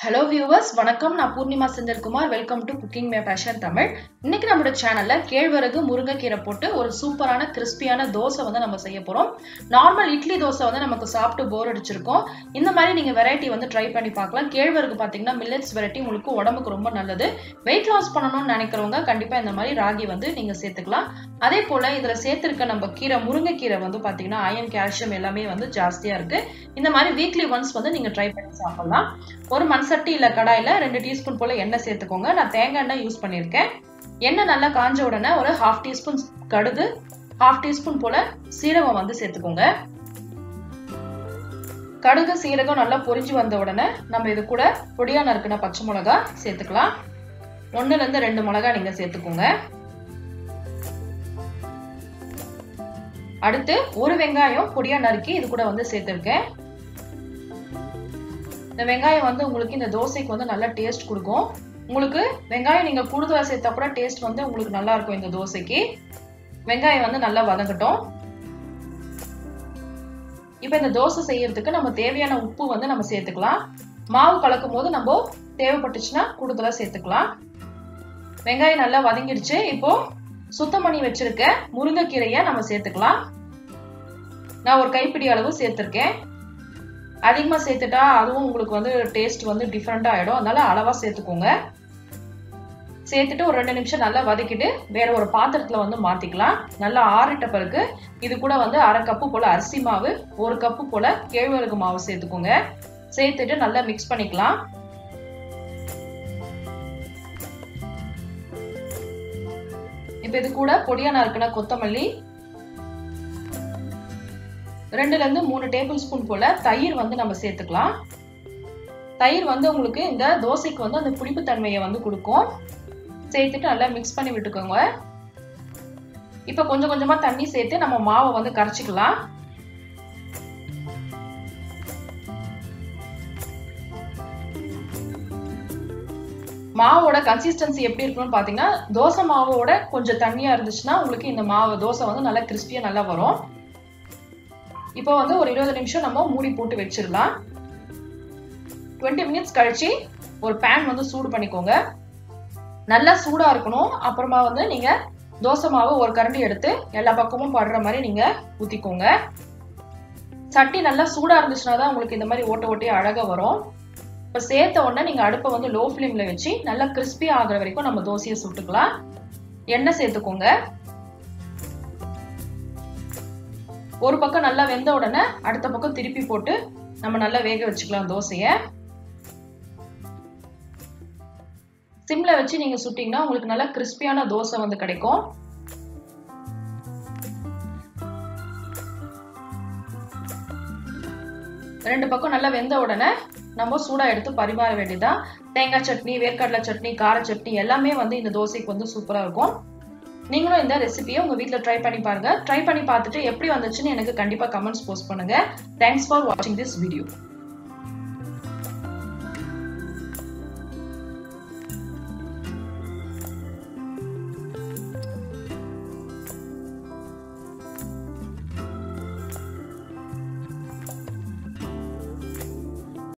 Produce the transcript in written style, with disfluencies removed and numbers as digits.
Hello viewers, வணக்கம். நான் Poornima Senthilkumar. Welcome to cooking my passion Tamil. இன்னைக்கு நம்மளோட சேனல்ல கேழ்வரகு முருங்கைக்கீரை போட்டு ஒரு சூப்பரான கிறிஸ்பியான தோசை வந்து நம்ம செய்ய போறோம். நார்மல் இட்லி தோசை வந்து நமக்கு சாப்பிட்டு போர் அடிச்சிருக்கும். இந்த மாதிரி நீங்க வெரைட்டி வந்து ட்ரை பண்ணி பார்க்கலாம். கேழ்வரகு பாத்தீங்கன்னா மில்லட்ஸ் வெரைட்டி உங்களுக்கு உடம்புக்கு ரொம்ப நல்லது. வெயிட் லாஸ் பண்ணணும்னு நினைக்கிறவங்க கண்டிப்பா இந்த மாதிரி ராகி வந்து நீங்க சேர்த்துக்கலாம். அதே போல இதுல சேர்த்திருக்க நம்ம கீரை முருங்கைக்கீரை வந்து பாத்தீங்கன்னா அயன் கால்சியம் எல்லாமே வந்து ஜாஸ்தியா இருக்கு. இந்த மாதிரி வீக்லி ஒன்ஸ் வந்து நீங்க ட்ரை பண்ணி சாப்பிடலாம். ஒரு மண்சட்டி இல்ல கடாயில 2 டீஸ்பூன் போல எண்ணெய் சேர்த்துக்கோங்க. நான் தேங்காய் எண்ணெய் யூஸ் பண்ணிருக்கேன். எண்ணெய் நல்லா காஞ்ச உடனே ஒரு 1/2 டீஸ்பூன் கடுகு, 1/2 டீஸ்பூன் போல சீரகம் வந்து சேர்த்துக்கோங்க. கடுகு சீரகம் நல்லா பொரிஞ்சு வந்த உடனே நம்ம இது கூட பொடியா நறுக்குன பச்சை மிளகாய் சேர்த்துக்கலாம். 1ல இருந்து 2 மிளகாய் நீங்க சேர்த்துக்கோங்க. அடுத்து ஒரு வெங்காயம் பொடியா நறுக்கி இது கூட வந்து சேர்த்திருக்கேன். இந்த வெங்காயம் வந்து உங்களுக்கு இந்த தோசைக்கு வந்து நல்ல டேஸ்ட் கொடுக்கும். உங்களுக்கு வெங்காயம் நீங்க கூடுதலா சேர்த்தா கூட டேஸ்ட் வந்து உங்களுக்கு நல்லா இருக்கும் இந்த தோசைக்கு. வெங்காயம் வந்து நல்லா வதங்கட்டும். இப்போ இந்த தோசை செய்யறதுக்கு நம்ம தேவையான உப்பு வந்து நம்ம சேர்த்துக்கலாம். மாவு கலக்கும் போது நம்ம தேவைப்பட்டுச்சுன்னா கூடுதலா சேர்த்துக்கலாம். வெங்காயம் நல்லா வதங்கிடுச்சு. இப்போ சுத்தம் பண்ணி வச்சிருக்க முருங்கைக்கீரையை நம்ம சேர்த்துக்கலாம். நான் ஒரு கைப்பிடி அளவு சேர்த்திருக்கேன். அதிகமா சேர்த்துட்டா அதுவும் உங்களுக்கு வந்து டேஸ்ட் வந்து டிஃபரெண்டா ஆயிடும். அதனால அளவா சேர்த்துக்கோங்க. சேர்த்துட்டு ஒரு 2 நிமிஷம் நல்லா வதக்கிட்டு வேற ஒரு பாத்திரத்துல வந்து மாத்திக்கலாம். நல்லா ஆறிட்ட பிறகு இது கூட வந்து 1/2 கப்பு போல அரிசி மாவு, 1 கப்பு போல கேழ்வரகு மாவு சேர்த்துக்கோங்க. சேர்த்துட்டு நல்லா மிக்ஸ் பண்ணிக்கலாம். இப்ப இது கூட பொடியா நறுக்குன கொத்தமல்லி, 2ல இருந்து 3 டேபிள் ஸ்பூன் போல தயிர் வந்து நம்ம சேர்த்துக்கலாம். தயிர் வந்து உங்களுக்கு இந்த தோசைக்கு வந்து அந்த புளிப்பு தன்மையை வந்து கொடுக்கும். சேர்த்துட்டு நல்லா மிக்ஸ் பண்ணி விட்டுக்கோங்க. இப்ப கொஞ்சம் கொஞ்சமா தண்ணி சேர்த்து நம்ம மாவை வந்து கரைச்சிக்கலாம். மாவோட கன்சிஸ்டன்சி எப்படி இருக்குன்னு பாத்தீங்கன்னா தோசை மாவோட கொஞ்சம் தண்ணியா இருந்துச்சுன்னா உங்களுக்கு இந்த மாவு தோசை வந்து நல்லா கிறிஸ்பியா நல்லா வரும். இப்போ வந்து ஒரு 20 நிமிஷம் நம்ம மூடி போட்டு வச்சிடலாம். 20 மினிட்ஸ் கழிச்சு ஒரு பேன் வந்து சூடு பண்ணிக்கோங்க. நல்லா சூடா இருக்கணும். அப்புறமா வந்து நீங்க தோசை மாவு ஒரு கரண்டி எடுத்து எல்லா பக்கமும் படுற மாதிரி நீங்க ஊத்திக்கோங்க. சட்டி நல்லா சூடா இருந்துச்சுன்னா தான் உங்களுக்கு இந்த மாதிரி ஓட்ட ஓட்டி அழகா வரும். இப்ப சேர்த்த உடனே நீங்க அடுப்பை வந்து லோ ஃபிளேம்ல வச்சு நல்லா கிறிஸ்பியா ஆகுற வரைக்கும் நம்ம தோசையை சுட்டுக்கலாம். எண்ணெய் சேர்த்துக்கோங்க. ஒரு பக்கம் நல்லா வெந்த உடனே அடுத்த பக்கம் திருப்பி போட்டு நம்ம நல்லா வேக வச்சுக்கலாம் தோசையை. சிம்ல வச்சு நீங்க சுட்டீங்கன்னா உங்களுக்கு நல்லா கிறிஸ்பியான தோசை வந்து கிடைக்கும். ரெண்டு பக்கம் நல்லா வெந்த உடனே நம்ம சூடா எடுத்து பரிமாற வேண்டியதா. தேங்காய் சட்னி, வேர்க்கடலை சட்னி, கார சட்னி எல்லாமே வந்து இந்த தோசைக்கு வந்து சூப்பரா இருக்கும். நீங்களும் இந்த ரெசிபியை உங்க வீட்ல ட்ரை பண்ணி பாருங்க. ட்ரை பண்ணி பார்த்துட்டு எப்படி வந்துச்சுன்னு எனக்கு கண்டிப்பா கமெண்ட்ஸ் போஸ்ட் பண்ணுங்க. தேங்க்ஸ் ஃபார் வாட்சிங் திஸ் வீடியோ.